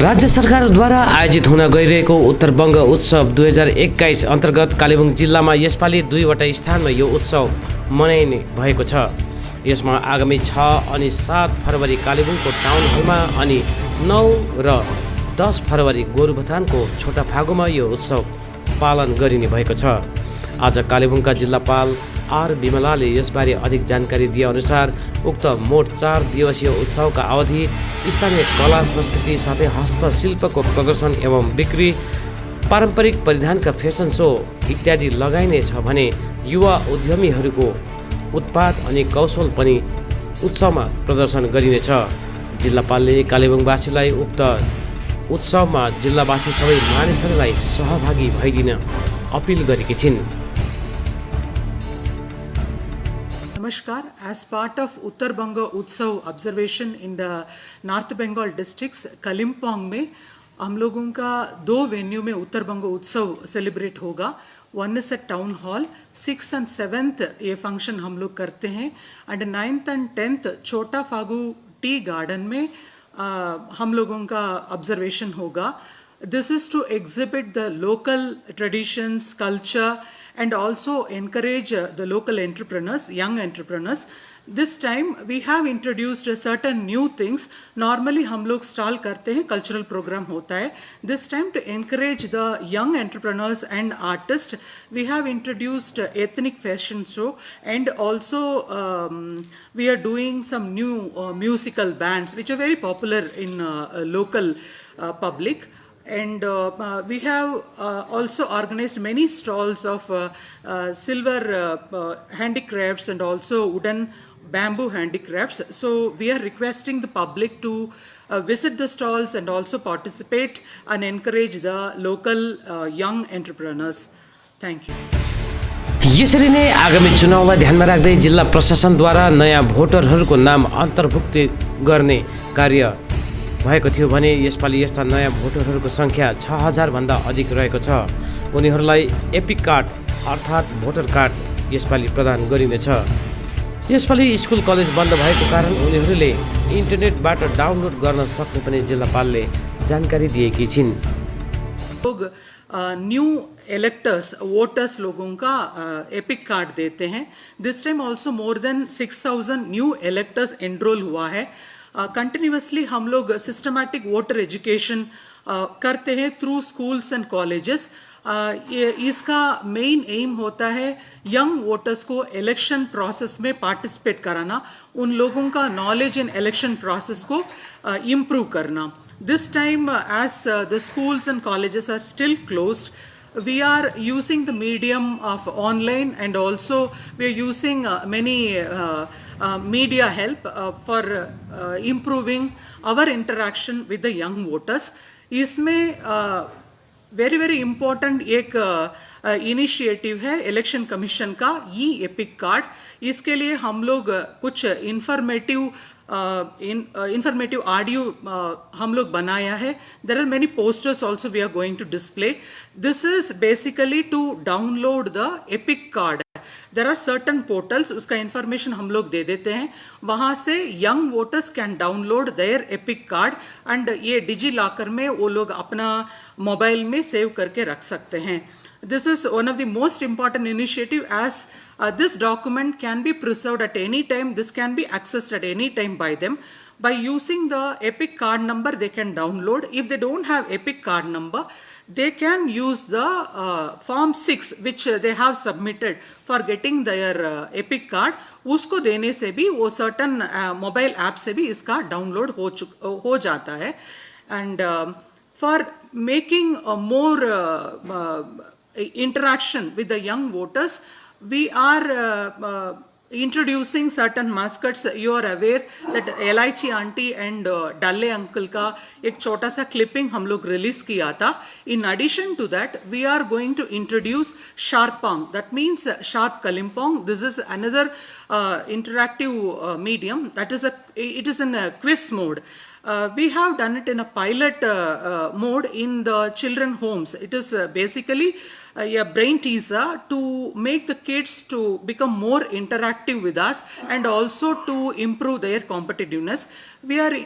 राज्य सरकारद्वारा आयोजित हुन गइरहेको उत्तरबङ्ग उत्सव 2021 अन्तर्गत कालेबुङ जिल्लामा यसपालि 2वटा स्थानमा यो उत्सव मनाइने भएको छ। यसमा आगामी 6 अनि 7 फरवरी कालेबुङको टाउन हलमा अनि 9 र 10 फरवरी गोरुबथानको छोटा फागुमा यो उत्सव पालन गरिने भएको छ। आज कालेबुङका जिल्लापाल आर विमलाले यसबारे अधिक जानकारी दिए अनुसार उक्त मोट 4 दिवसीय उत्सवका अवधि स्थानीय कला संस्कृति साथै हस्तशिल्पको प्रदर्शन एवं बिक्री, पारम्परिक परिधानका फेसन शो इत्यादि लगाइनेछ भने युवा उद्यमीहरूको उत्पाद अनि कौशल पनि उत्सवमा प्रदर्शन गरिनेछ। जिल्लापालले कालेबुङवासीलाई उक्त उत्सवमा जिल्लावासी सबै मानिसहरूलाई सहभागी भइदिन अपिल गरेकी छिन्। Namaskar. As part of Uttarbanga Utsav observation in the North Bengal districts, Kalimpong में हम लोगों का 2 वेन्यू में उत्तरबंगा उत्सव सेलिब्रेट होगा। One is at town hall, 6th and 7th ये फंक्शन हम लोग करते हैं एंड 9th and 10th छोटा फागू टी गार्डन में हम लोगों का ऑब्जर्वेशन होगा। This is to exhibit the local traditions, culture, and also encourage the local entrepreneurs, young entrepreneurs. This time we have introduced certain new things. Normally हम लोग stall करते हैं, cultural program होता है. This time to encourage the young entrepreneurs and artists, we have introduced ethnic fashion show, and also we are doing some new musical bands which are very popular in local public. And we have also organized many stalls of silver handicrafts and also wooden bamboo handicrafts. So we are requesting the public to visit the stalls and also participate and encourage the local young entrepreneurs. Thank you. यसरी नै आगामी चुनावलाई ध्यानमा राख्दै जिल्ला प्रशासनद्वारा नयाँ भोटरहरूको नाम अन्तर्भुक्ति गर्ने कार्य भएको थियो भने यसपालि यस्ता नयाँ भोटरहरूको सङ्ख्या 6000 भन्दा अधिक रहेको छ। उनीहरूलाई एपिक कार्ड अर्थात् भोटर कार्ड यसपालि प्रदान गरिनेछ। यसपालि स्कुल कलेज बन्द भएको कारण उनीहरूले इन्टरनेटबाट डाउनलोड गर्न सक्ने पनि जिल्लापालले जानकारी दिएकी छिन्। लोग न्यू इलेक्टर्स वोटर्स लोगों का एपिक कार्ड देते हैं। This time also more than 6000 new electors enrol हुआ है। कंटिन्यूसली हम लोग सिस्टमैटिक वोटर एजुकेशन करते हैं थ्रू स्कूल्स एंड कॉलेजेस। इसका मेन एम होता है यंग वोटर्स को इलेक्शन प्रोसेस में पार्टिसिपेट कराना, उन लोगों का नॉलेज इन इलेक्शन प्रोसेस को इम्प्रूव करना। This time as the schools and colleges are still closed, we are using the medium of online and also we are using many media help for improving our interaction with the young voters. इसमें very very important एक initiative है election commission का e EPIC card. इसके लिए हम लोग कुछ informative audio हम लोग बनाया है। There are many posters also we are going to display. This is basically to download the epic card. There are certain portals, उसका information हम लोग दे देते हैं, वहाँ से young voters can download their epic card and ये digi locker में वो लोग अपना मोबाइल में सेव करके रख सकते हैं। This is one of the most important initiative as this document can be preserved at any time. This can be accessed at any time by them. By using the epic card number they can download. If they don't have epic card number, they can use the form 6 which they have submitted for getting their epic card. उसको देने से भी वो certain mobile app से भी इसका download हो जाता है। And for making a more interaction with the young voters, we are introducing certain mascots. You are aware that Elaichi auntie and Dalle uncle का एक छोटा सा clipping हम लोग release किया था। In addition to that, we are going to introduce Sharpong. That means Sharp Kalimpong. This is another interactive medium. That is it is in a quiz mode. We have done it in a pilot mode in the children homes. It is basically a brain teaser to make the kids to become more interactive with us and also to improve their competitiveness. We are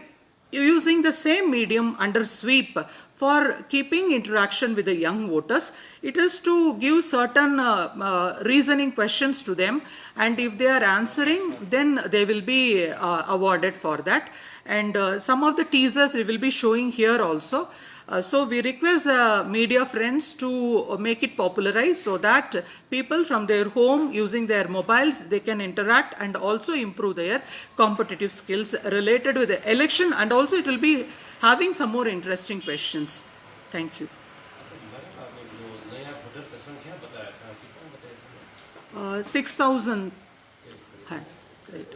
using the same medium under sweep for keeping interaction with the young voters. It is to give certain reasoning questions to them, and if they are answering, then they will be awarded for that. And some of the teasers we will be showing here also. So we request the media friends to make it popularized so that people from their home using their mobiles, they can interact and also improve their competitive skills related with the election, and also it will be having some more interesting questions. Thank you. 6,000 है, right.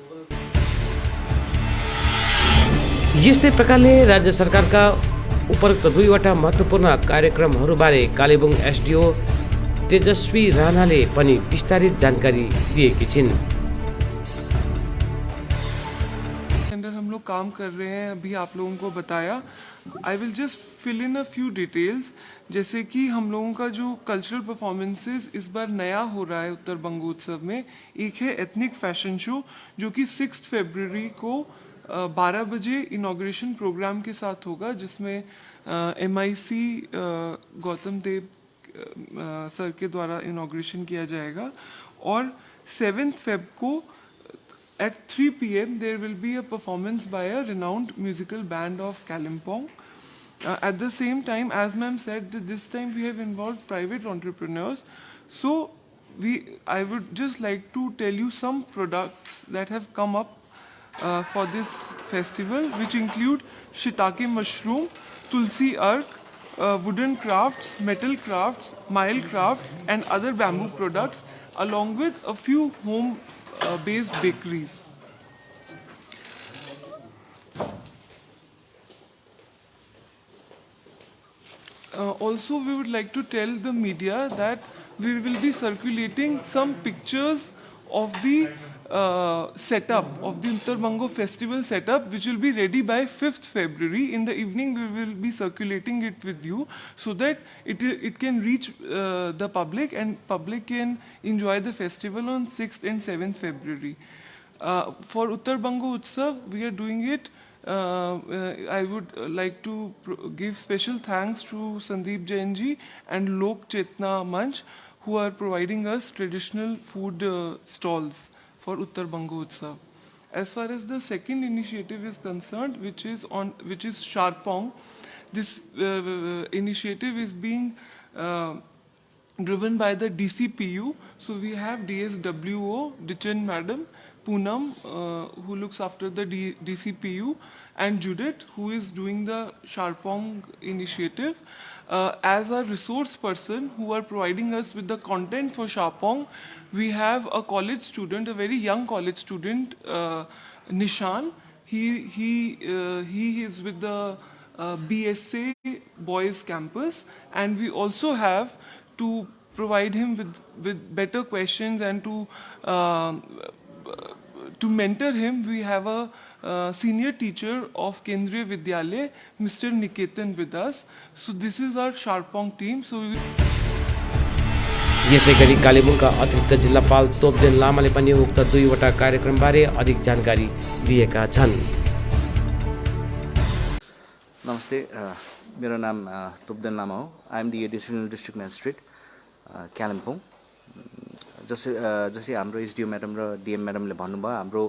यस्तै प्रकारले राज्य सरकारका उपरोक्त दुईवटा महत्त्वपूर्ण कार्यक्रमहरूबारे Kalimpong SDO तेजस्वी राणाले पनि विस्तारित जानकारी दिएकी छिन्। अंदर हम लोग काम कर रहे हैं, अभी आप लोगों को बताया। I will just fill in a few details, जैसे कि हम लोगों का जो कल्चरल परफॉर्मेंसेस इस बार नया हो रहा है उत्तर बंगोत्सव में। एक है एथनिक फैशन शो, जो कि 6 फरवरी को 12 बजे इनॉग्रेशन प्रोग्राम के साथ होगा, जिसमें MIC गौतम देव सर के द्वारा इनॉग्रेशन किया जाएगा। और 7 फेब को at 3 p.m. there will be a performance by a renowned musical band of Kalimpong. At the same time, as ma'am said, that this time we have involved private entrepreneurs. So I would just like to tell you some products that have come up for this festival, which include shiitake mushroom, tulsi ark, wooden crafts, metal crafts, mile crafts, and other bamboo products, along with a few home based bakeries. Also, we would like to tell the media that we will be circulating some pictures of the setup of the Uttar Bango festival setup, which will be ready by 5th February. In the evening, we will be circulating it with you so that it can reach the public, and public can enjoy the festival on 6th and 7th February. For Uttar Bango Utsav, we are doing it. I would like to give special thanks to Sandeep Jain ji and Lok Chetna Manch, who are providing us traditional food stalls for Uttar Bango Utsav. As far as the second initiative is concerned, which is Sharpong, this initiative is being driven by the DCPU. So we have DSWO, Dichan Madam, Poonam, who looks after the DCPU, and Judith, who is doing the Sharpong initiative. As a resource person who are providing us with the content for Sharpong, we have a college student, a very young college student, Nishan. He is with the BSA Boys Campus, and we also have to provide him with better questions and to mentor him. We have a senior teacher of Kendriya Vidyalaya, Mr. Niketan, with us. So this is our Sharpong team. So यसै गरी कालेबुङका अतिरिक्त जिल्लापाल तोपदेन लामाले पनि उक्त दुईवटा कार्यक्रमबारे अधिक जानकारी दिएका छन्। नमस्ते, मेरो नाम तोपदेन लामा हो। I am the additional district magistrate Kalimpong. जसरी हाम्रो एसडिओ म्याडम र डिएम म्याडमले भन्नुभयो, हाम्रो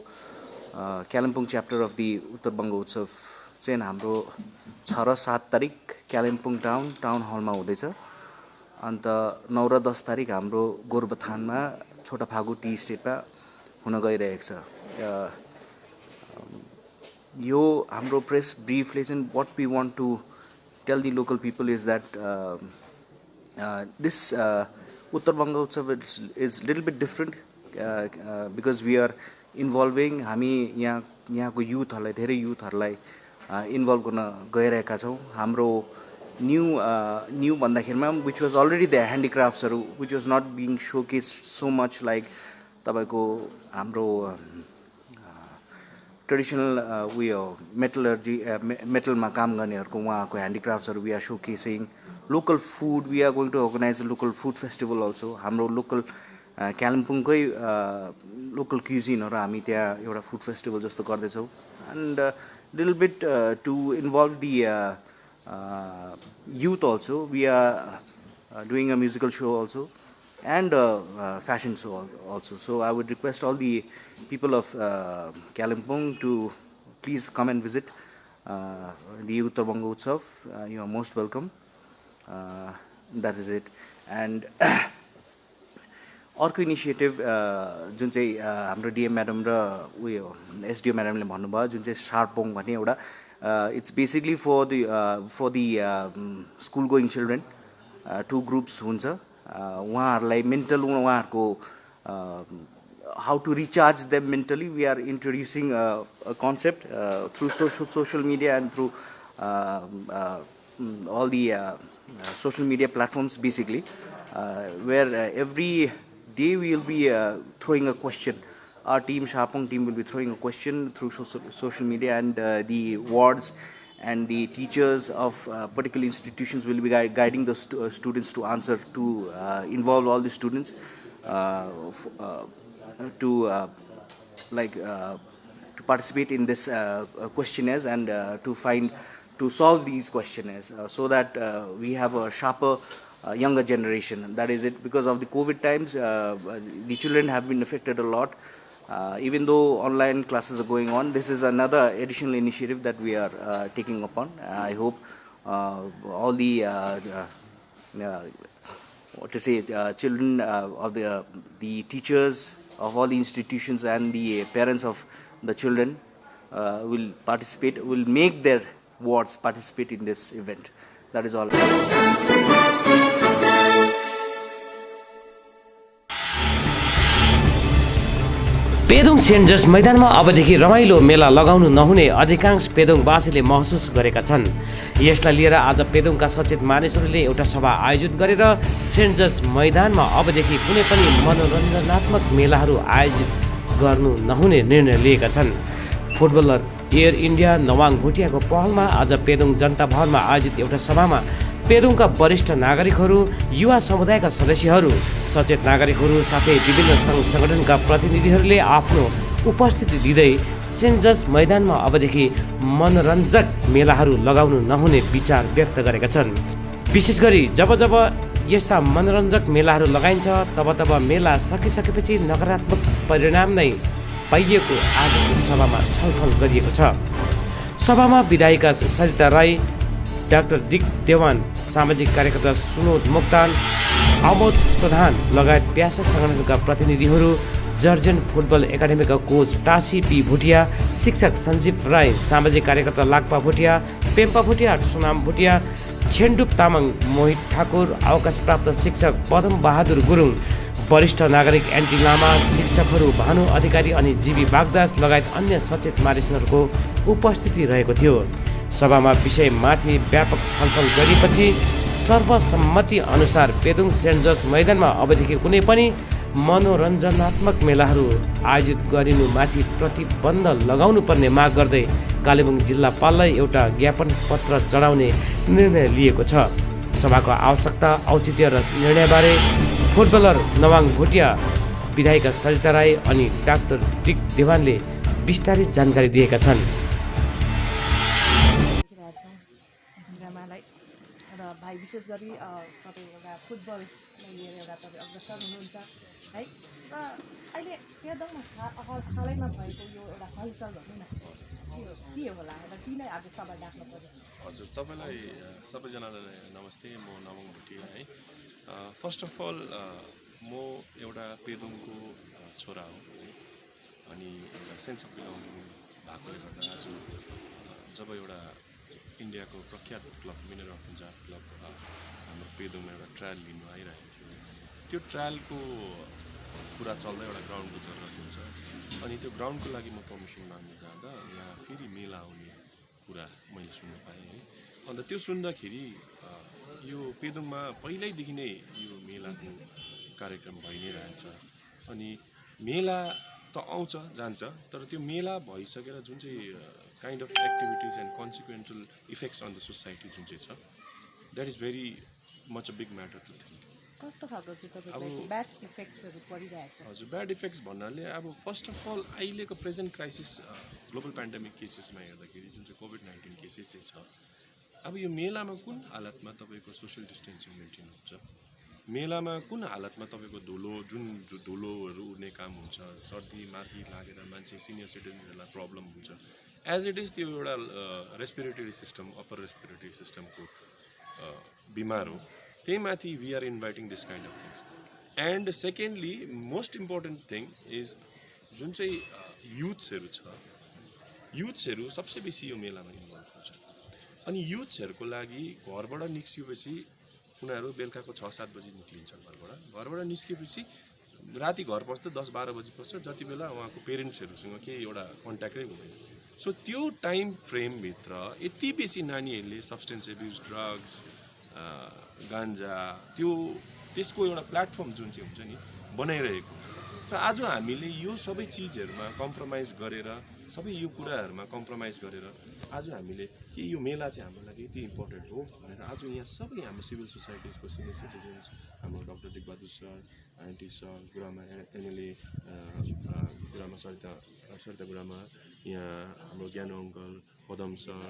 कालिम्पोङ च्याप्टर अफ दि उत्तर बङ्ग उत्सव चाहिँ हाम्रो 6 र 7 तारिक कालिम्पोङ टाउन हलमा हुँदैछ। अन्त 9 र 10 तारिक हाम्रो गोरुबथानमा छोटा फागु टी स्टेटमा हुन गइरहेको छ। यो हाम्रो प्रेस ब्रिफले चाहिँ what we want to tell the local people is that this Uttar Banga Utsav is little bit different because we are involving. हामी यहाँको युथहरूलाई, धेरै युथहरूलाई इन्भल्भ गर्न गइरहेका छौँ। हाम्रो न्यू भन्दाखेरिमा विच वाज अलरेडी द ह्यान्डिक्राफ्ट्सहरू which was not being showcase so much like तपाईँको हाम्रो ट्रेडिसनल उयो मेटलमा काम गर्नेहरूको उहाँको ह्यान्डिक्राफ्ट्सहरू we are showcasing. Local food, we are going to organise a local food festival also. हाम्रो लोकल कालिम्पोङकै लोकल क्युजिनहरू हामी त्यहाँ एउटा फुड फेस्टिभल जस्तो गर्दैछौँ। And little bit to involve the youth also. We are doing a musical show also, and fashion show also. So I would request all the people of Kalimpong to please come and visit the Uttarbanga Utsav. You are most welcome. That is it. And अर्को initiative जुन चाहिँ हाम्रो DM madam र उयो SDO म्याडमले भन्नुभयो जुन चाहिँ शार्पोङ भन्ने एउटा it's basically for the school going children 2 groups हुन्छ उहाँहरूलाई मेन्टल उहाँहरूको how to recharge them mentally. We are introducing a concept through social media and through all the social media platforms basically, where every day we will be throwing a question. Our team, Shapong team, will be throwing a question through social media, and the wards and the teachers of particular institutions will be guiding the students to answer, to involve all the students to participate in this questionnaires and to solve these questionnaires so that we have a sharper younger generation. That is it. Because of the COVID times, the children have been affected a lot. Even though online classes are going on, this is another additional initiative that we are taking upon. I hope all the children of the teachers of all the institutions and the parents of the children will participate, will make their wards participate in this event. That is all. Pedong saint George मैदानमा अबदेखि रमाइलो मेला लगाउनु नहुने अधिकांश पेदोङवासीले महसुस गरेका छन्। यसलाई लिएर आज पेदोङका सचेत मानिसहरूले एउटा सभा आयोजित गरेर सेन्ट जर्ज मैदानमा अबदेखि कुनै पनि मनोरञ्जनात्मक मेलाहरू आयोजित गर्नु नहुने निर्णय लिएका छन्। फुटबलर एयर इन्डिया नवाङ भुटियाको पहलमा आज पेदोङ जनता भवनमा आयोजित एउटा सभामा पेदोङका वरिष्ठ नागरिकहरू, युवा समुदायका सदस्यहरू, सचेत नागरिकहरू साथै विभिन्न सङ्घ सङ्गठनका प्रतिनिधिहरूले आफ्नो उपस्थिति दिँदै सेन्ट जर्ज मैदानमा अबदेखि मनोरञ्जक मेलाहरू लगाउनु नहुने विचार व्यक्त गरेका छन्। विशेष गरी जब यस्ता मनोरञ्जक मेलाहरू लगाइन्छ तब मेला सकिसकेपछि नकारात्मक परिणाम नै पाइएको आजको सभामा छलफल गरिएको छ। सभामा विधायिका सरिता राई, डाक्टर डिक देवान, सामाजिक कार्यकर्ता सुनोद मोक्तान, आमोद प्रधान लगायत प्यासा सङ्गठनका प्रतिनिधिहरू, जर्जन फुटबल एकाडेमीका कोच टासी पी भुटिया, शिक्षक सञ्जीव राई, सामाजिक कार्यकर्ता लाक्पा भुटिया, पेम्पा भुटिया, सोनाम भुटिया, छेन्डुप तामाङ, मोहित ठाकुर, अवकाशप्राप्त शिक्षक पदम बहादुर गुरुङ, वरिष्ठ नागरिक एन्टी लामा, शिक्षकहरू भानु अधिकारी अनि जीवी बागदास लगायत अन्य सचेत मानिसहरूको उपस्थिति रहेको थियो। सभामा विषयमाथि व्यापक छलफल गरेपछि सर्वसम्मति अनुसार पेदोङ सेन्ट जर्ज मैदानमा अबदेखि कुनै पनि मनोरञ्जनात्मक मेलाहरू आयोजित गरिनुमाथि प्रतिबन्ध लगाउनु पर्ने माग गर्दै कालेबुङ जिल्लापाललाई एउटा ज्ञापन पत्र चढाउने निर्णय लिएको छ। सभाको आवश्यकता, औचित्य र निर्णयबारे फुटबलर नवाङ भुटिया, विधायिका सरिता राई अनि डाक्टर डिक देवानले विस्तारित जानकारी दिएका छन्। भाइ विशेष गरी तपाईँ एउटा फुटबललाई लिएर एउटा तपाईँ अग्रसर हुनुहुन्छ है र अहिले पेदोङमा हालैमा भएको यो एउटा हलचल भन्नु न के होला र किन आज सभा डाक्नु पर्यो? हजुर, तपाईँलाई सबैजनालाई नमस्ते। म नवाङ भुटिया है। फर्स्ट अफ अल म एउटा पेदोङको छोरा हो अनि एउटा सेन्स अफ बिलोङिङ भएकोले गर्दा आज जब एउटा इन्डियाको प्रख्यात club winner of Punjab club हाम्रो पेदोङमा एउटा ट्रायल लिनु आइरहेको थियो, त्यो ट्रायलको कुरा चल्दा एउटा ग्राउन्डको जरुरत हुन्छ अनि त्यो ग्राउन्डको लागि म पर्मिसन माग्न जाँदा यहाँ फेरि मेला आउने कुरा मैले सुन्न पाएँ है। अन्त त्यो सुन्दाखेरि यो पेदोङमा पहिल्यैदेखि नै यो मेलाको कार्यक्रम भइ नै रहेछ अनि मेला त आउँछ जान्छ, तर त्यो मेला भइसकेर जुन चाहिँ kind of activities and consequential effects on the society जुन चाहिँ छ, that is very much a big matter to think. कस्तो खालको चाहिँ तपाईँलाई ब्याड इफेक्ट्सहरू परिरहेछ? हजुर, ब्याड इफेक्ट्स भन्नाले अब फर्स्ट अफ अल अहिलेको प्रेजेन्ट क्राइसिस ग्लोबल पेन्डेमिक केसेसमा हेर्दाखेरि जुन चाहिँ कोभिड-19 केसेस चाहिँ छ, अब यो मेलामा कुन हालतमा तपाईँको सोसियल डिस्टेन्सिङ मेन्टेन हुन्छ, मेलामा कुन हालतमा तपाईँको धुलोहरू उड्ने काम हुन्छ, सर्दी मार्की लागेर मान्छे सिनियर सिटिजनहरूलाई प्रब्लम हुन्छ, एज इट इज त्यो एउटा रेस्पिरेटरी सिस्टम, अप्पर रेस्पिरेटरी सिस्टमको बिमार हो, त्यही माथि we are inviting this kind of things. And secondly most important thing is जुन चाहिँ युथ्सहरू छ, युथ्सहरू सबसे बेसी यो मेलामा इन्भल्भ हुन्छ। अनि युथ्सहरूको लागि घरबाट निस्किएपछि उनीहरू बेलुकाको 6-7 बजी निक्लिन्छ घरबाट निस्केपछि राति घर पस्दा 10-12 बजी पस्छ, जति बेला उहाँको पेरेन्ट्सहरूसँग केही एउटा कन्ट्याक्टै हुँदैन। सो त्यो टाइम फ्रेमभित्र यति बेसी नानीहरूले सब्सटेन्स एब्युज, ड्रग्स, गान्जा, त्यसको एउटा प्लेटफर्म जुन चाहिँ हुन्छ नि बनाइरहेको। र आज हामीले यो सबै चिजहरूमा कम्प्रोमाइज गरेर, सबै यो कुराहरूमा कम्प्रोमाइज गरेर आज हामीले के यो मेला चाहिँ हाम्रो लागि यति इम्पोर्टेन्ट हो भनेर आज यहाँ सबै हाम्रो सिभिल सोसाइटिजको सिनियर सिटिजन्स, हाम्रो doctor Digbahadur sir, aunty sir, गुरुमा एमएलए गुरुमा सरिता गुरुमा, यहाँ हाम्रो ज्ञानु अङ्कल, पदम सर,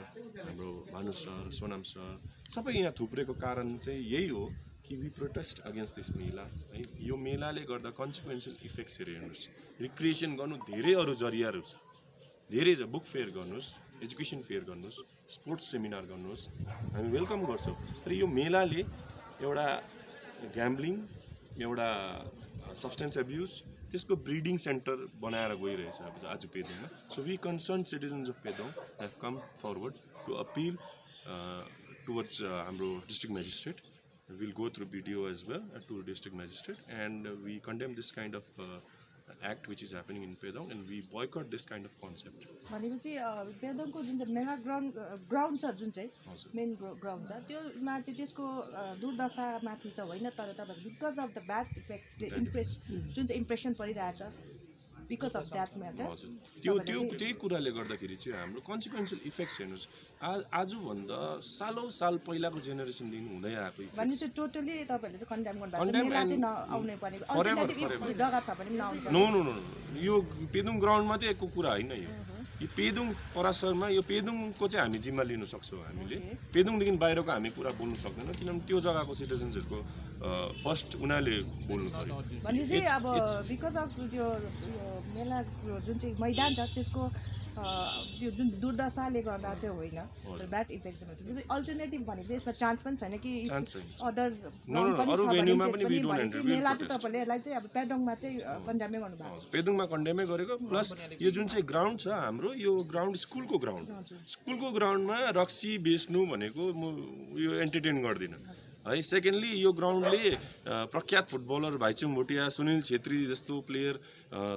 हाम्रो भानु सर, सोनाम सर, सबै यहाँ थुप्रेको कारण चाहिँ यही हो कि वी प्रोटेस्ट अगेन्स्ट दिस मेला है। यो मेलाले गर्दा कन्सिक्वेन्सियल इफेक्ट्सहरू हेर्नुहोस्, रिक्रिएसन गर्नु धेरै अरू जरियाहरू छ, धेरै छ। बुक फेयर गर्नुहोस्, एजुकेसन फेयर गर्नुहोस्, स्पोर्ट्स सेमिनार गर्नुहोस्, हामी वेलकम गर्छौँ। तर यो मेलाले एउटा ग्याम्बलिङ, एउटा सब्सटेन्स एब्युज, त्यसको ब्रिडिङ सेन्टर बनाएर गइरहेछ आज पेदोङमा। So we concern citizens of Pedong have come forward to appeal towards हाम्रो district magistrate. We'll go through BDO as well to district magistrate, and we condemn this kind of act which is happening in Pedong, and we boycott this kind of concept. भनेपछि पेदोङको जुन चाहिँ mega ground छ, जुन चाहिँ main ground छ, त्योमा चाहिँ त्यसको दुर्दशा माथि त होइन, तर तपाईहरु because of the bad effects जुन चाहिँ इम्प्रेसन परिरहेछ बिकज अफ द्याट म्याटर, त्यही कुराले गर्दाखेरि चाहिँ हाम्रो कन्सिक्वेन्सियल इफेक्ट्स हेर्नुहोस्, आजभन्दा सालौँ साल पहिलाको जेनेरेसनदेखि हुँदै आएको भनेपछि टोटली तपाईँहरूले चाहिँ कन्डेम गर्नुभएको छ, मेला चाहिँ नआउने भनेको अल्टरनेटिभ जग्गा छ भने पनि नआउनु पर्छ। नो, यो पेदुङ ग्राउन्ड मात्रै एकको कुरा होइन। यो पेदुङ परासरमा यो पेदुङको चाहिँ हामी जिम्मा लिन सक्छौँ। हामीले पेदुङदेखि बाहिरको हामी कुरा बोल्नु सक्दैनौँ, किनभने त्यो जग्गाको सिटिजन्सहरूको फर्स्ट उनीहरूले बोल्नु पर्यो। भनेपछि अब बिकज अफ त्यो मेला जुन चाहिँ मैदान छ त्यसको त्यो जुन दुर्दशाले गर्दा चाहिँ होइन, ब्याड इफेक्ट्स भनेपछि अल्टरनेटिभ भनेको चाहिँ यसमा चान्स पनि छैन कि अदर मेला चाहिँ तपाईँले यसलाई चाहिँ अब पेदोङमा चाहिँ कन्डेमै गर्नुभएको छ। पेदोङमा कन्डेमै गरेको, प्लस यो जुन चाहिँ ग्राउन्ड छ हाम्रो, यो ग्राउन्ड स्कुलको ग्राउन्डमा रक्सी बेच्नु भनेको म यो एन्टरटेन गर्दिनँ है। सेकेन्डली यो ग्राउन्डले प्रख्यात फुटबलर भाइचुङ भोटिया, सुनिल छेत्री जस्तो प्लेयर,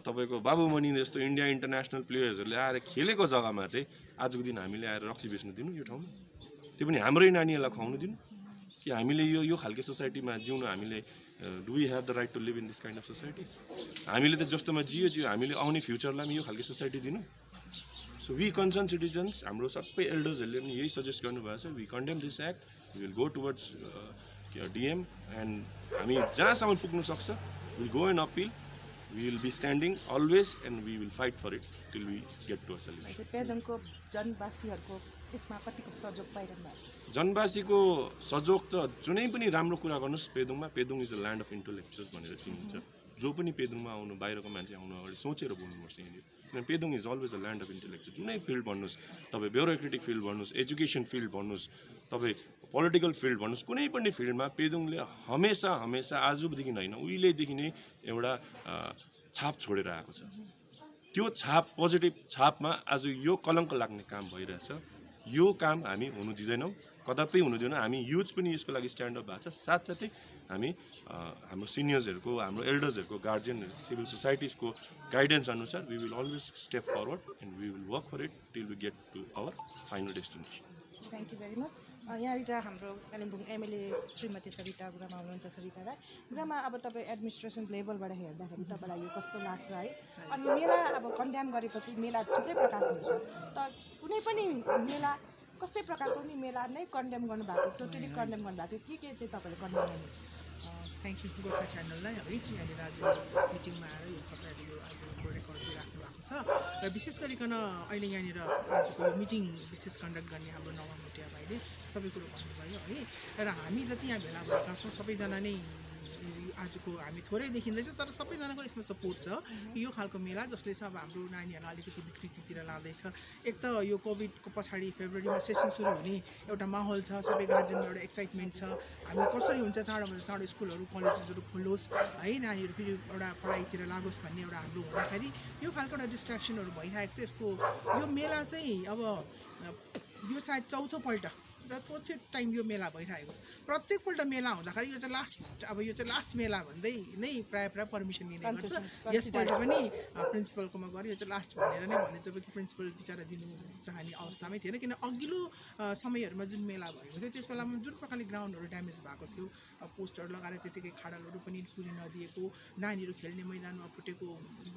तपाईँको बाबुमणि जस्तो इन्डिया इन्टरनेसनल प्लेयर्सहरूले आएर खेलेको जग्गामा चाहिँ आजको दिन हामीले आएर रक्सी बेच्नु दिनु यो ठाउँमा, त्यो पनि हाम्रै नानीहरूलाई खुवाउनु दिनु कि हामीले यो खालको सोसाइटीमा जिउनु हामीले do we have the right to live in this kind of society? हामीले त जस्तोमा जियो हामीले आउने फ्युचरलाई पनि यो खालको सोसाइटी दिनु। सो वी कन्सर्न सिटिजन्स, हाम्रो सबै एल्डर्सहरूले पनि यही सजेस्ट गर्नुभएको छ, we condemn this act, we will go towards DM, and हामी जहाँसम्म पुग्नु सक्छ will go and appeal, we will be standing always and we will fight for it till we get to a solution. पेदोङको जनवासीहरूको यसमा कतिको सहयोग पाइरहनु भएको छ? जनवासीको सहयोग त जुनै पनि राम्रो कुरा गर्नुहोस्, Pedong is a land of intellectuals भनेर चिनिन्छ। जो पनि पेदोङमा आउनु, बाहिरको मान्छे आउनु अगाडि सोचेर बोल्नुपर्छ यहाँनिर, किनभने Pedong is always a land of intellectual. जुनै फिल्ड भन्नुहोस्, तपाईँ ब्युरोक्रेटिक फिल्ड भन्नुहोस्, एजुकेसन फिल्ड भन्नुहोस्, तपाईँ पोलिटिकल फिल्ड भन्नुहोस्, कुनै पनि फिल्डमा पेदोङले हमेसा आजदेखि होइन उहिलेदेखि नै एउटा छाप छोडेर आएको छ। त्यो छाप, पोजिटिभ छापमा आज यो कलङ्क लाग्ने काम भइरहेछ। यो काम हामी हुनु दिँदैनौँ, कदापि हुनु दिँदैनौँ। हामी युथ पनि यसको लागि स्ट्यान्ड अप भएको छ। साथसाथै हामी हाम्रो सिनियर्सहरूको, हाम्रो एल्डर्सहरूको, गार्जियनहरू, सिभिल सोसाइटिजको गाइडेन्स अनुसार we will always step forward and we will work for it till we get to our final destination. Thank you very much. यहाँनिर हाम्रो कालिम्पोङ एमएलए श्रीमती सरिता गुरुमा हुनुहुन्छ। सरिता राई गुरुमा, अब तपाईँ एडमिनिस्ट्रेसन लेभलबाट हेर्दाखेरि तपाईँलाई यो कस्तो लाग्छ है? अनि मेला अब कन्डेम गरेपछि मेला थुप्रै प्रकारको हुन्छ, त कुनै पनि मेला कस्तै प्रकारको नि मेला नै कन्डेम गर्नुभएको, टोटली कन्डेम गर्नुभएको, के चाहिँ तपाईँले कन्डेम गर्नुहुन्छ? थ्याङ्क यू गोर्खा च्यानललाई है यहाँनिर आज मिटिङमा आएर यो तपाईँहरूले यो आजको रेकर्ड दिइराख्नु भएको छ र विशेष गरिकन अहिले यहाँनिर आजको यो मिटिङ विशेष कन्डक्ट गर्ने हाम्रो नवा भोटिया भाइले सबै कुरो भन्नुभयो है र हामी जति यहाँ भेला भएका छौँ सबैजना नै आजको हामी थोरै देखिँदैछ तर सबैजनाको यसमा सपोर्ट छ यो खालको मेला जसले चाहिँ अब हाम्रो नानीहरूलाई अलिकति विकृतितिर लाँदैछ एक त यो कोभिडको पछाडि फेब्रुअरीमा सेसन सुरु हुने एउटा माहौल छ सबै गार्जेनमा एउटा एक्साइटमेन्ट छ हामी कसरी हुन्छ चाँडोभन्दा चाँडो स्कुलहरू कलेजेसहरू खोलोस् है नानीहरू फेरि एउटा पढाइतिर लागोस् भन्ने एउटा हाम्रो हुँदाखेरि यो खालको एउटा डिस्ट्र्याक्सनहरू भइरहेको छ यसको यो मेला चाहिँ अब यो सायद चौथोपल्ट फोर्थ टाइम यो मेला भइरहेको छ प्रत्येकपल्ट मेला हुँदाखेरि यो चाहिँ लास्ट मेला भन्दै नै प्रायः पर्मिसन दिने गर्छ यसपल्ट पनि प्रिन्सिपलकोमा गऱ्यो यो चाहिँ लास्ट भनेर नै भने जब कि प्रिन्सिपल बिचरा दिनु चाहने अवस्थामै थिएन किन अघिल्लो समयहरूमा जुन मेला भएको थियो त्यस बेलामा जुन प्रकारले ग्राउन्डहरू ड्यामेज भएको थियो पोस्टहरू लगाएर त्यतिकै खाडलहरू पनि पुरी नदिएको नानीहरू खेल्ने मैदानमा फुटेको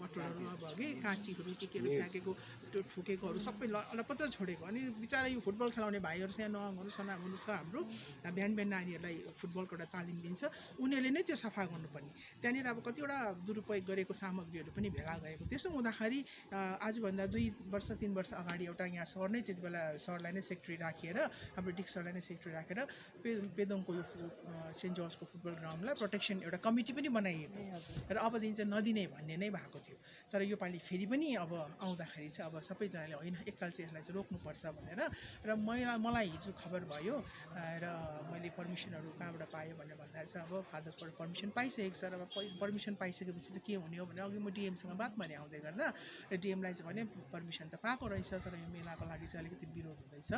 बटलहरू अब हगि काँटीहरू केहरू फ्याँकेको त्यो ठोकेकोहरू सबै अलपत्र छोडेको अनि बिचरा यो फुटबल खेलाउने भाइहरू चाहिँ सनामहरू छ हाम्रो बिहान नानीहरूलाई फुटबलको एउटा तालिम दिन्छ उनीहरूले नै त्यो सफा गर्नुपर्ने त्यहाँनिर अब कतिवटा दुरुपयोग गरेको सामग्रीहरू पनि भेला गएको त्यसो हुँदाखेरि आजभन्दा 2 वर्ष 3 वर्ष अगाडि एउटा यहाँ सर नै त्यति बेला सरलाई नै सेक्रेटरी राखेर हाम्रो डिक सरलाई नै सेक्रेटरी राखेर पेदोङको यो सेन्ट जर्जको फुटबल ग्राउन्डलाई प्रोटेक्सन एउटा कमिटी पनि बनाइएको र अबदेखि चाहिँ नदिने भन्ने नै भएको थियो तर योपालि फेरि पनि अब आउँदाखेरि चाहिँ अब सबैजनाले होइन एकताल चाहिँ यसलाई चाहिँ रोक्नुपर्छ भनेर र मलाई हिजो खबर भयो र मैले पर्मिसनहरू कहाँबाट पाएँ भनेर भन्दा चाहिँ अब फादरबाट पर्मिसन पाइसकेको छ र अब पर्मिसन पाइसकेपछि चाहिँ के हुने हो भने अघि म डिएमसँग बात मारे आउँदै गर्दा र डिएमलाई चाहिँ भने पर्मिसन त पाएको रहेछ तर यो मेलाको लागि चाहिँ अलिकति विरोध हुँदैछ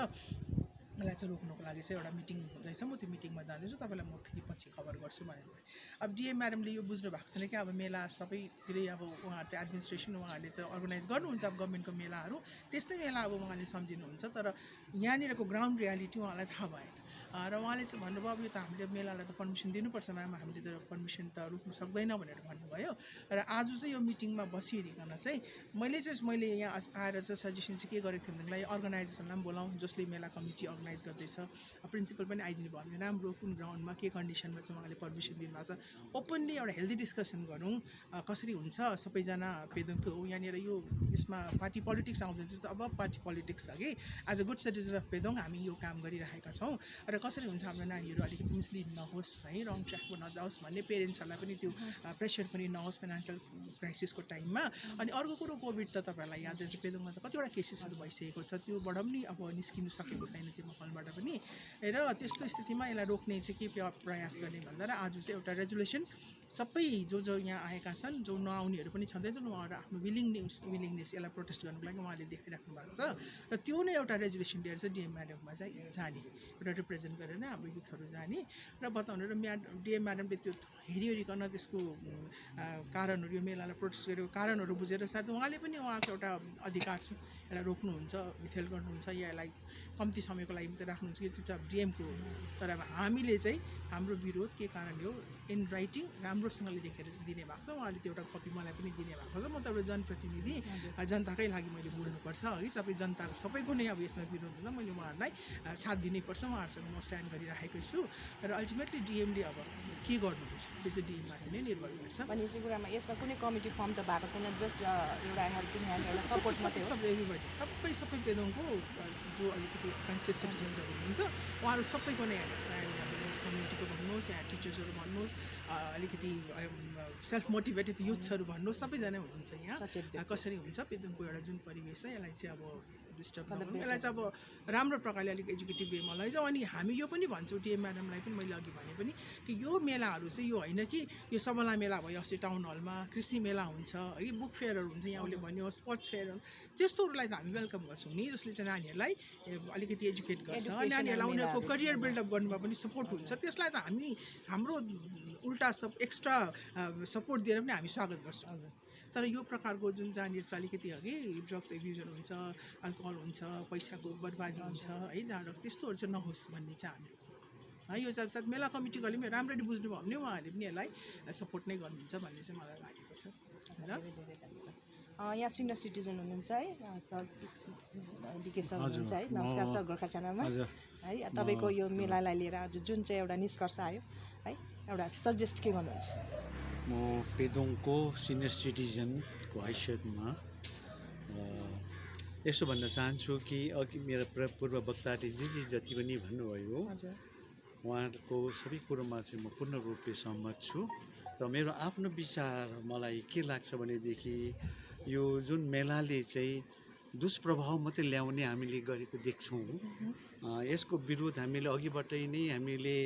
मलाई चाहिँ रोक्नुको लागि चाहिँ एउटा मिटिङ हुँदैछ म त्यो मिटिङमा जाँदैछु तपाईँलाई म फेरि पछि खबर गर्छु भनेर अब डिएम म्याडमले यो बुझ्नु भएको छैन कि अब मेला सबैतिरै अब उहाँहरू चाहिँ एडमिनिस्ट्रेसन उहाँहरूले चाहिँ अर्गनाइज गर्नुहुन्छ अब गभर्मेन्टको मेलाहरू त्यस्तै मेला अब उहाँले सम्झिनुहुन्छ तर यहाँनिरको ग्राउन्ड रियालिटी उहाँलाई थाहा भएन र उहाँले चाहिँ भन्नुभयो अब यो त हामीले मेलालाई त पर्मिसन दिनुपर्छ म्याम हामीले त पर्मिसन त रोक्नु सक्दैन भनेर भन्नुभयो र आज चाहिँ यो मिटिङमा बसिहेरिकन चाहिँ मैले यहाँ आएर चाहिँ सजेसन चाहिँ के गरेको थिएँ भनेदेखिलाई अर्गनाइजेसनलाई पनि बोलाउँ जसले मेला कमिटी अर्गनाइज गर्दैछ प्रिन्सिपल पनि आइदिनु भयो भने राम्रो कुन ग्राउन्डमा के कन्डिसनमा चाहिँ उहाँले पर्मिसन दिनुभएको छ ओपनली एउटा हेल्दी डिस्कसन गरौँ कसरी हुन्छ सबैजना पेदोङको यहाँनिर यो यसमा पार्टी पोलिटिक्स आउँदैन अब पार्टी पोलिटिक्स छ कि as a good citizen of Pedong हामी यो काम गरिरहेका छौँ र कसरी हुन्छ हाम्रो नानीहरू अलिकति मिसलिड नहोस् है रङ ट्र्याकमा नजाओस् भन्ने पेरेन्ट्सहरूलाई पनि त्यो प्रेसर पनि नहोस् फाइनेन्सियल क्राइसिसको टाइममा अनि अर्को कुरो कोभिड त तपाईँहरूलाई यादै छ पेदोङमा त कतिवटा केसेसहरू भइसकेको छ त्योबाट पनि अब निस्किनु सकेको छैन त्यो माहौलबाट पनि र त्यस्तो स्थितिमा यसलाई रोक्ने चाहिँ के प्रयास गर्ने भन्दा र आज चाहिँ एउटा रेजुलेसन सबै जो यहाँ आएका छन् जो नआउनेहरू पनि छँदैछन् उहाँहरू आफ्नो विलिङनेस यसलाई प्रोटेस्ट गर्नुको लागि उहाँले देखिराख्नु भएको छ र त्यो नै एउटा रेजुलेसन लिएर चाहिँ डिएम म्याडममा चाहिँ जाने एउटा रिप्रेजेन्ट गरेर नै हाम्रो युथहरू जाने र बताउनु र डिएम म्याडमले त्यो हेरिकन त्यसको कारणहरू यो मेलालाई प्रोटेस्ट गरेको कारणहरू बुझेर सायद उहाँले पनि उहाँको एउटा अधिकार छ यसलाई रोक्नुहुन्छ विथेल गर्नुहुन्छ या यसलाई कम्ती समयको लागि मात्रै राख्नुहुन्छ कि त्यो चाहिँ अब डिएमको तर अब हामीले चाहिँ हाम्रो विरोध के कारणले हो इन राइटिङ राम्रोसँगले लेखेर चाहिँ दिने भएको छ उहाँले त्यो एउटा कपी मलाई पनि दिने भएको छ म त एउटा जनप्रतिनिधि जनताकै लागि मैले बोल्नुपर्छ है सबै जनताको सबैको नै अब यसमा विरोध हुँदा मैले उहाँहरूलाई साथ दिनैपर्छ उहाँहरूसँग म स्ट्यान्ड गरिराखेको छु र अल्टिमेटली डिएमले अब के गर्नुहुन्छ त्यो चाहिँ डिएममाथि नै निर्भर गर्छ भनेपछि कुरामा यसमा कुनै कमिटी फर्म त भएको छैन जस्ट एउटा हेल्पिङ ह्यान्ड एउटा सपोर्ट मात्रै हो एभ्रिबडी सबै पेदोङको जो अलिकति कन्सियस सिटिजन्सहरू हुनुहुन्छ उहाँहरू सबैको नै हेरेर चाहे यहाँ बिजनेस कम्युनिटीको भन्नुहोस् या टिचर्सहरू भन्नुहोस् अलिकति सेल्फ मोटिभेटेड युथ्सहरू भन्नुहोस् सबैजना हुनुहुन्छ यहाँ कसरी हुन्छ पेदोङको एउटा जुन परिवेश छ यसलाई चाहिँ अब डिस्टर्ब नगरौँ यसलाई चाहिँ अब राम्रो प्रकारले अलिक एजुकेटिभ वेमा लैजाउँ अनि हामी यो पनि भन्छौँ डिएम म्याडमलाई पनि मैले अघि भने पनि कि यो मेलाहरू चाहिँ यो होइन कि यो सबला मेला भयो अस्ति टाउन हलमा कृषि मेला हुन्छ है बुक फेयरहरू हुन्छ यहाँले भन्यो स्पोर्ट्स फेयरहरू त्यस्तोहरूलाई चाहिँ हामी वेलकम गर्छौँ नि जसले चाहिँ नानीहरूलाई अलिकति एजुकेट गर्छ नानीहरूलाई उनीहरूको करियर बिल्डअप गर्नुमा पनि सपोर्ट हुन्छ त्यसलाई त हामी हाम्रो उल्टा एक्स्ट्रा सपोर्ट दिएर पनि हामी स्वागत गर्छौँ तर यो प्रकारको जुन जहाँनिर चाहिँ अलिकति अघि ड्रग्स एब्युजर हुन्छ अल्कोहल हुन्छ पैसाको बर्बादी हुन्छ है जहाँ त्यस्तोहरू चाहिँ नहोस् भन्ने चाहिँ हामी है यो चाहिँ सायद मेला कमिटीकोले पनि राम्ररी बुझ्नुभयो भने उहाँहरूले पनि यसलाई सपोर्ट नै गर्नुहुन्छ भन्ने चाहिँ मलाई लागेको छ ल यहाँ सिनियर सिटिजन हुनुहुन्छ है सर डिके सर हुनुहुन्छ है नमस्कार सर गोर्खा च्यानलमा है तपाईँको यो मेलालाई लिएर आज जुन चाहिँ एउटा निष्कर्ष आयो है एउटा सजेस्ट के गर्नुहुन्छ? म पेदोङको सिनियर सिटिजनको हैसियतमा यसो भन्न चाहन्छु कि अघि मेरो पूर्व वक्ताले जे जति पनि भन्नुभयो हजुर उहाँहरूको सबै कुरोमा चाहिँ म पूर्ण रूपले सहमत छु र मेरो आफ्नो विचार मलाई के लाग्छ भनेदेखि यो जुन मेलाले चाहिँ दुष्प्रभाव मात्रै ल्याउने हामीले गरेको देख्छौँ। यसको विरोध हामीले अघिबाटै नै हामीले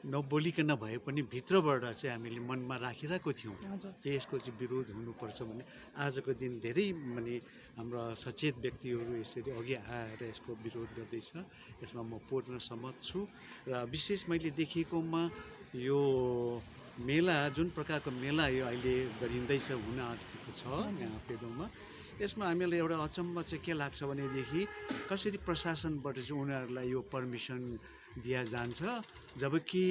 नबोलिकन भए पनि भित्रबाट चाहिँ हामीले मनमा राखिरहेको थियौँ कि यसको चाहिँ विरोध हुनुपर्छ भने आजको दिन धेरै माने हाम्रा सचेत व्यक्तिहरू यसरी अघि आएर यसको विरोध गर्दैछ। यसमा म पूर्ण सहमत छु र विशेष मैले देखेकोमा यो मेला जुन प्रकारको मेला यो अहिले गरिँदैछ हुन आँटेको छ यहाँ पेदोङमा, यसमा हामीलाई एउटा अचम्म चाहिँ के लाग्छ भनेदेखि कसरी प्रशासनबाट चाहिँ उनीहरूलाई यो पर्मिसन दिया जान्छ जबकि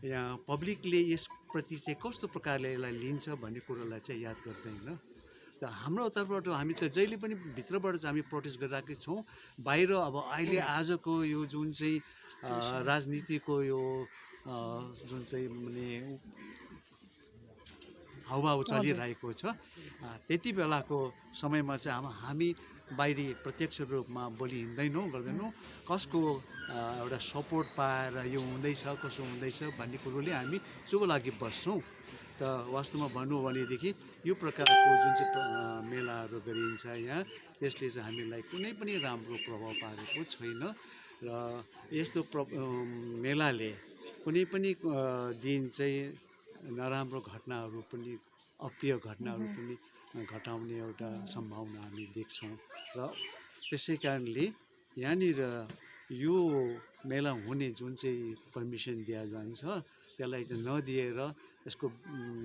यहाँ पब्लिकले यसप्रति चाहिँ कस्तो प्रकारले यसलाई लिन्छ भन्ने कुरोलाई चाहिँ याद गर्दैन। त हाम्रो तर्फबाट हामी त जहिले पनि भित्रबाट चाहिँ हामी प्रोटेस्ट गरिरहेकै छौँ। बाहिर अब अहिले आजको यो जुन चाहिँ राजनीतिको यो जुन चाहिँ माने हाउभाउ चलिरहेको छ त्यति बेलाको समयमा चाहिँ हामी बाहिरी प्रत्यक्ष रूपमा बोली हिँड्दैनौँ गर्दैनौँ कसको एउटा सपोर्ट पाएर यो हुँदैछ कसो हुँदैछ भन्ने कुरोले हामी चुप लागि बस्छौँ। त वास्तवमा भन्नु हो भनेदेखि यो प्रकारको जुन चाहिँ मेलाहरू गरिन्छ यहाँ त्यसले चाहिँ हामीलाई कुनै पनि राम्रो प्रभाव पारेको छैन र यस्तो मेलाले कुनै पनि दिन चाहिँ नराम्रो घटनाहरू पनि अप्रिय घटनाहरू पनि घटाउने एउटा सम्भावना हामी देख्छौँ र त्यसै कारणले यहाँनिर यो मेला हुने जुन चाहिँ पर्मिसन दिया जान्छ त्यसलाई चाहिँ नदिएर यसको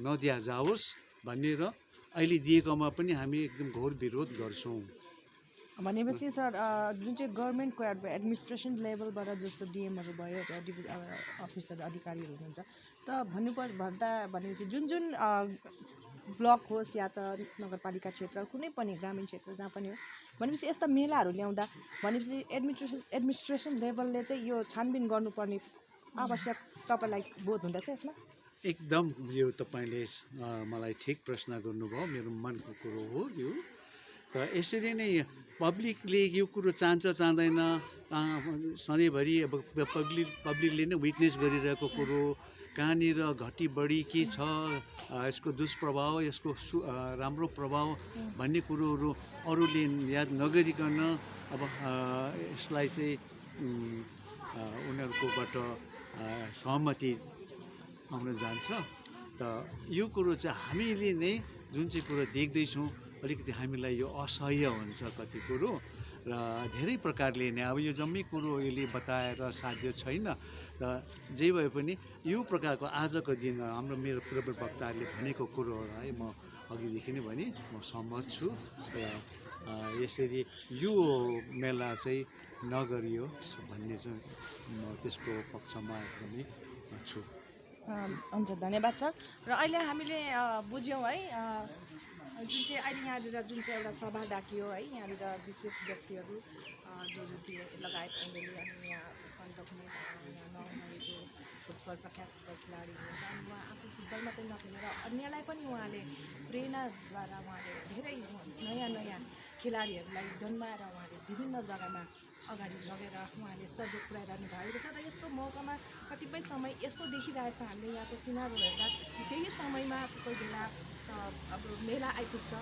नदिया जाओस् भन्ने र अहिले दिएकोमा पनि हामी एकदम घोर विरोध गर्छौँ। भनेपछि सर जुन चाहिँ गभर्मेन्टको एडमिनिस्ट्रेसन लेभलबाट जस्तो डिएमहरू भयो अफिसर अधिकारीहरू हुनुहुन्छ त भन्दा भनेपछि जुन जुन ब्लक होस् या त नगरपालिका क्षेत्र कुनै पनि ग्रामीण क्षेत्र जहाँ पनि हो भनेपछि यस्ता मेलाहरू ल्याउँदा भनेपछि एडमिनिस्ट्रेसन लेभलले चाहिँ यो छानबिन गर्नुपर्ने आवश्यक तपाईँलाई बोध हुँदछ यसमा? एकदम यो तपाईँले मलाई ठिक प्रश्न गर्नुभयो, मेरो मनको कुरो हो यो। त यसरी नै पब्लिकले यो कुरो चाहन्छ चाहँदैन सधैँभरि अब पब्लिकले नै विटनेस गरिरहेको कुरो कहाँनिर घटी बढी के छ यसको दुष्प्रभाव यसको राम्रो प्रभाव भन्ने कुरोहरू अरूले याद नगरिकन अब यसलाई चाहिँ उनीहरूकोबाट सहमति आउन जान्छ। त यो कुरो चाहिँ हामीले नै जुन चाहिँ कुरो देख्दैछौँ अलिकति हामीलाई यो असह्य हुन्छ कति कुरो र धेरै प्रकारले नै अब यो जम्मै कुरो यसले बताएर साध्य छैन। र जे भए पनि यो प्रकारको आजको दिन हाम्रो मेरो पूर्व वक्ताहरूले भनेको कुरोहरू है म अघिदेखि नै भने म सहमत छु र यसरी यो मेला चाहिँ नगरियोस् भन्ने चाहिँ म त्यसको पक्षमा एकदमै छु। हुन्छ धन्यवाद सर। र अहिले हामीले बुझ्यौँ है जुन चाहिँ अहिले यहाँनिर जुन चाहिँ एउटा सभा डाकियो है यहाँनिर विशेष व्यक्तिहरू जो लगायत एमएलए अनि यहाँ कन्ट्रक्टमा यहाँ नौमाको फुटबल प्रख्यात फुटबल खेलाडी हुनुहुन्छ अनि उहाँ आफू फुटबल मात्रै नखेलेर अन्यलाई पनि उहाँले प्रेरणाद्वारा उहाँले धेरै नयाँ नयाँ खेलाडीहरूलाई जन्माएर उहाँले विभिन्न जग्गामा अगाडि लगेर उहाँले सहयोग पुऱ्याइरहनु भएको छ र यस्तो मौकामा कतिपय समय यस्तो देखिरहेछ हामीले यहाँको सिनारो हेर्दा त्यही समयमा कोही बेला अब मेला आइपुग्छ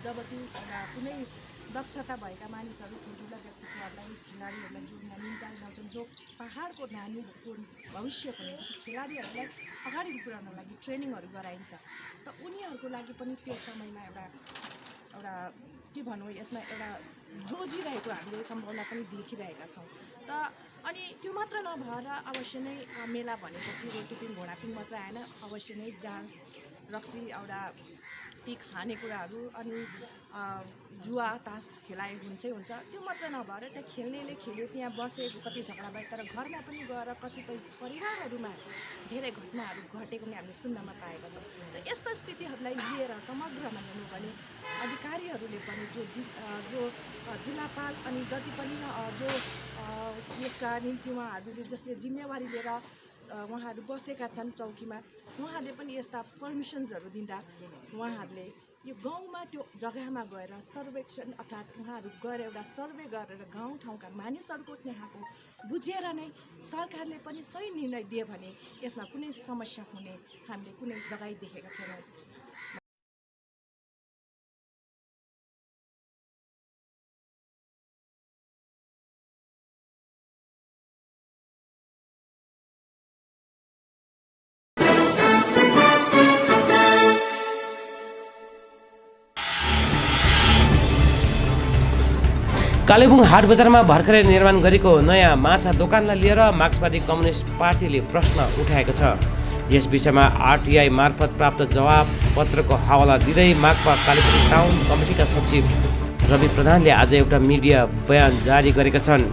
जब त्यो एउटा कुनै दक्षता भएका मानिसहरू ठुल्ठुला व्यक्तित्वहरूलाई खेलाडीहरूलाई जोड्न निम्ताइरहन्छन् जो पहाडको नानीहरूको भविष्यको निम्ति खेलाडीहरूलाई अगाडि पुर्याउन लागि ट्रेनिङहरू गराइन्छ त उनीहरूको लागि पनि त्यो समयमा एउटा के भनौँ यसमा एउटा जोजिरहेको हामीले सम्भावना पनि देखिरहेका छौँ। त अनि त्यो मात्र नभएर अवश्य नै मेला भनेपछि रोटीपिङ घोडापिङ मात्र आएन, अवश्य नै जाँड रक्सी एउटा ती खानेकुराहरू अनि जुवा तास खेलाइ हुन्छ। त्यो मात्र नभएर त्यहाँ खेल्नेले खेल्यो त्यहाँ बसेको कति झगडा भयो तर घरमा पनि गएर कतिपय परिवारहरूमा धेरै घटनाहरू घटेको पनि हामीले सुन्नमा पाएका छौँ। त यस्ता स्थितिहरूलाई लिएर समग्रमा हेर्नु भने अधिकारीहरूले पनि जो जिल्लापाल अनि जति पनि जो यसका निम्ति उहाँहरूले जसले जिम्मेवारी लिएर उहाँहरू बसेका छन् चौकीमा, उहाँहरूले पनि यस्ता पर्मिसन्सहरू दिँदा उहाँहरूले यो गाउँमा त्यो जग्गामा गएर सर्वेक्षण अर्थात् उहाँहरू गएर एउटा सर्वे गरेर गाउँठाउँका मानिसहरूको त्यहाँको बुझेर नै सरकारले पनि सही निर्णय दियो भने यसमा कुनै समस्या हुने हामीले कुनै जग्गा देखेका छैनौँ। कालेबुङ हाट बजारमा भर्खरै निर्माण गरेको नयाँ माछा दोकानलाई लिएर मार्क्सवादी कम्युनिस्ट पार्टीले प्रश्न उठाएको छ। यस विषयमा आरटीआई मार्फत प्राप्त जवाब पत्रको हवाला दिँदै माकपा कालेबुङ टाउन कमिटीका सचिव रवि प्रधानले आज एउटा मिडिया बयान जारी गरेका छन्।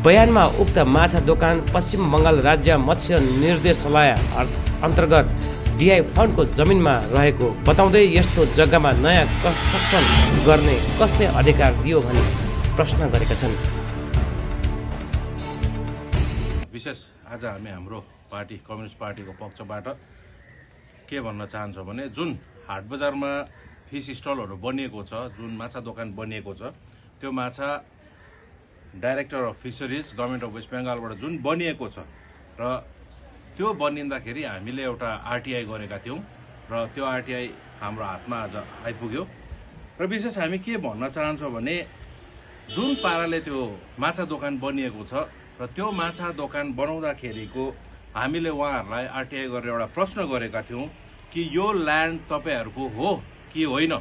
बयानमा उक्त माछा दोकान पश्चिम बङ्गाल राज्य मत्स्य निर्देशालय अन्तर्गत डिआई फन्डको जमिनमा रहेको बताउँदै यस्तो जग्गामा नयाँ कन्स्ट्रक्सन गर्ने कसले अधिकार दियो भने प्रश्न गरेका छन्। विशेष आज हामी हाम्रो पार्टी कम्युनिस्ट पार्टीको पक्षबाट के भन्न चाहन्छौँ भने जुन हाट बजारमा फिस स्टलहरू बनिएको छ, जुन माछा दोकान बनिएको छ, त्यो माछा director of fisheries government of वेस्ट बेङ्गालबाट जुन बनिएको छ र त्यो बनिँदाखेरि हामीले एउटा आरटीआई गरेका थियौँ र त्यो आरटीआई हाम्रो हातमा आज आइपुग्यो र विशेष हामी के भन्न चाहन्छौँ भने जुन पाराले त्यो माछा दोकान बनिएको छ र त्यो माछा दोकान बनाउँदाखेरिको हामीले उहाँहरूलाई आरटीआई गरेर एउटा प्रश्न गरेका थियौँ कि यो ल्यान्ड तपाईँहरूको हो कि होइन,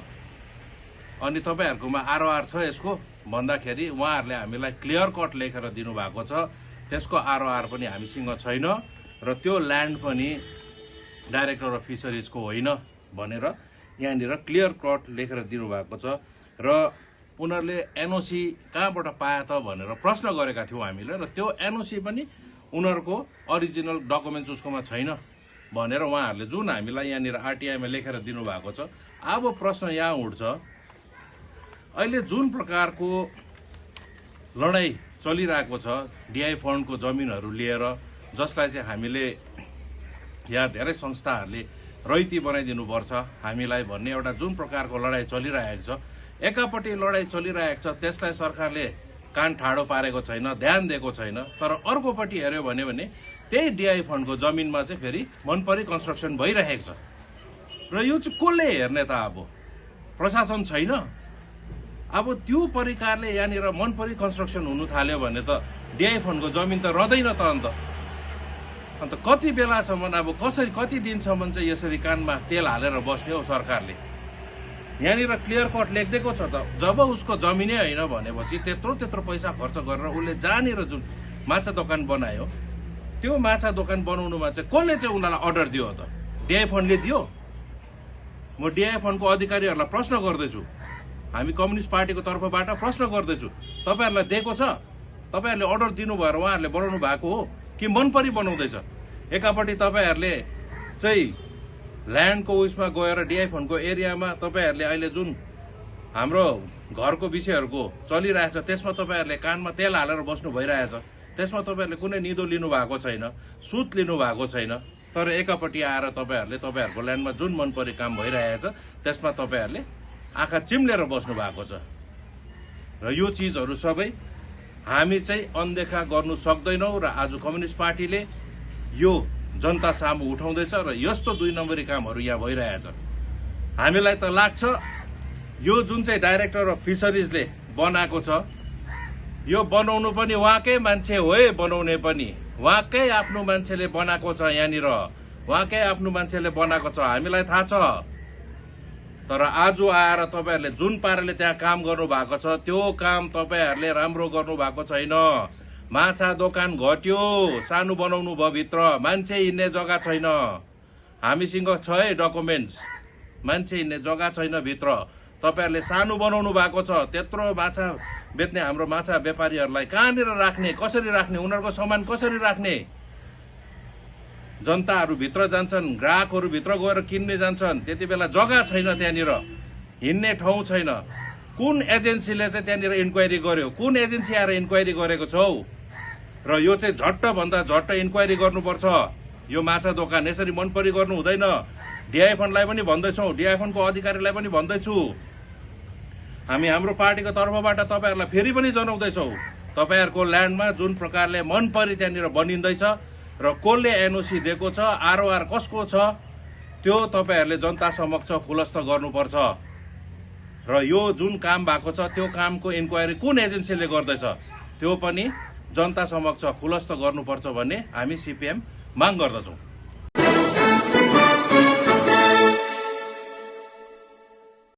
अनि तपाईँहरूकोमा आरओआर छ यसको भन्दाखेरि उहाँहरूले हामीलाई क्लियर कट लेखेर दिनुभएको छ त्यसको आरओआर पनि हामीसँग छैन र त्यो ल्यान्ड पनि डाइरेक्टर अफ फिसरिजको होइन भनेर यहाँनिर क्लियर कट लेखेर दिनुभएको छ र उनीहरूले एनओसी कहाँबाट पाए त भनेर प्रश्न गरेका थियौँ हामीले र त्यो एनओसी पनि उनीहरूको अरिजिनल डकुमेन्ट्स उसकोमा छैन भनेर उहाँहरूले जुन हामीलाई यहाँनिर आरटीआईमा लेखेर दिनुभएको छ। अब प्रश्न यहाँ उठ्छ, अहिले जुन प्रकारको लडाइँ चलिरहेको छ डिआई फन्डको जमिनहरू लिएर, जसलाई चाहिँ हामीले यहाँ धेरै संस्थाहरूले रैती बनाइदिनुपर्छ हामीलाई भन्ने एउटा जुन प्रकारको लडाइँ चलिरहेको छ, एकापट्टि लडाइँ चलिरहेको छ त्यसलाई सरकारले कान ठाडो पारेको छैन, ध्यान दिएको छैन, तर अर्कोपट्टि हेऱ्यो भने त्यही डिआई फन्डको जमिनमा चाहिँ फेरि मनपरी कन्स्ट्रक्सन भइरहेको छ र यो चाहिँ कसले हेर्ने त? अब प्रशासन छैन। अब त्यो प्रकारले यहाँनिर मनपरी कन्स्ट्रक्सन हुनु थाल्यो भने त डिआई फन्डको जमिन त रहँदैन त अन्त कति बेलासम्म अब कसरी कति दिनसम्म चाहिँ यसरी कानमा तेल हालेर बस्ने हो सरकारले? यहाँनिर क्लियर कट लेखिदिएको छ त, जब उसको जमिनै होइन भनेपछि त्यत्रो पैसा खर्च गरेर उसले जहाँनिर जुन माछा दोकान बनायो त्यो माछा दोकान बनाउनुमा चाहिँ कसले चाहिँ उनीहरूलाई अर्डर दियो त? डिआई फन्डले दियो? म डिआई फन्डको अधिकारीहरूलाई प्रश्न गर्दैछु, हामी कम्युनिस्ट पार्टीको तर्फबाट प्रश्न गर्दैछु, तपाईँहरूलाई दिएको छ? तपाईँहरूले अर्डर दिनु भएर उहाँहरूले बनाउनु भएको हो कि मनपरी बनाउँदैछ? एकापट्टि तपाईँहरूले चाहिँ ल्यान्डको उयसमा गएर डिआई फन्डको एरियामा तपाईँहरूले अहिले जुन हाम्रो घरको विषयहरूको चलिरहेछ त्यसमा तपाईँहरूले कानमा तेल हालेर बस्नु भइरहेछ, त्यसमा तपाईँहरूले कुनै निदो लिनु भएको छैन, सुत लिनु भएको छैन, तर एकापट्टि आएर तपाईँहरूले तपाईँहरूको ल्यान्डमा जुन मनपरी काम भइरहेछ त्यसमा तपाईँहरूले आँखा चिम्लेर बस्नु भएको छ र यो चिजहरू सबै हामी चाहिँ अनदेखा गर्नु सक्दैनौँ र आज कम्युनिस्ट पार्टीले यो जनता सामु उठाउँदैछ र यस्तो 2 नम्बरी कामहरू यहाँ भइरहेछ। हामीलाई त लाग्छ यो जुन चाहिँ डाइरेक्टर अफ फिसरिजले बनाएको छ यो बनाउनु पनि उहाँकै मान्छे हो, बनाउने पनि उहाँकै आफ्नो मान्छेले बनाएको छ, यहाँनिर उहाँकै आफ्नो मान्छेले बनाएको छ, हामीलाई थाहा छ। तर आज आएर तपाईँहरूले जुन पाराले त्यहाँ काम गर्नु भएको छ त्यो काम तपाईँहरूले राम्रो गर्नु भएको छैन। माछा दोकान घट्यो, सानो बनाउनु भयो, भित्र मान्छे हिँड्ने जग्गा छैन, हामीसँग छ है डकुमेन्ट्स, मान्छे हिँड्ने जग्गा छैन भित्र, तपाईँहरूले सानो बनाउनु भएको छ। त्यत्रो माछा बेच्ने हाम्रो माछा व्यापारीहरूलाई कहाँनिर राख्ने, कसरी राख्ने, उनीहरूको सामान कसरी राख्ने? जनताहरू भित्र जान्छन्, ग्राहकहरू भित्र गएर किन्ने जान्छन्, त्यति बेला जग्गा छैन, त्यहाँनिर हिँड्ने ठाउँ छैन। कुन एजेन्सीले चाहिँ त्यहाँनिर इन्क्वायरी गर्यो? कुन एजेन्सी आएर इन्क्वायरी गरेको छौ? र यो चाहिँ झट्टभन्दा झट्ट इन्क्वायरी गर्नुपर्छ। यो माछा दोकान यसरी मनपरी गर्नु हुँदैन। डिआइएफएनलाई पनि भन्दैछौँ, डिआइएफएनको अधिकारीलाई पनि भन्दैछु, हामी हाम्रो पार्टीको तर्फबाट तपाईँहरूलाई फेरि पनि जनाउँदैछौँ, तपाईँहरूको ल्यान्डमा जुन प्रकारले मनपरी त्यहाँनिर बनिँदैछ र कसले एनओसी दिएको छ, आरओआर कसको छ, त्यो तपाईँहरूले जनता समक्ष खुलस्त गर्नुपर्छ। र यो जुन काम भएको छ त्यो कामको इन्क्वायरी कुन एजेन्सीले गर्दैछ त्यो पनि जनता समक्ष खुलस्त गर्नुपर्छ भन्ने हामी सिपिएम माग गर्दछौँ।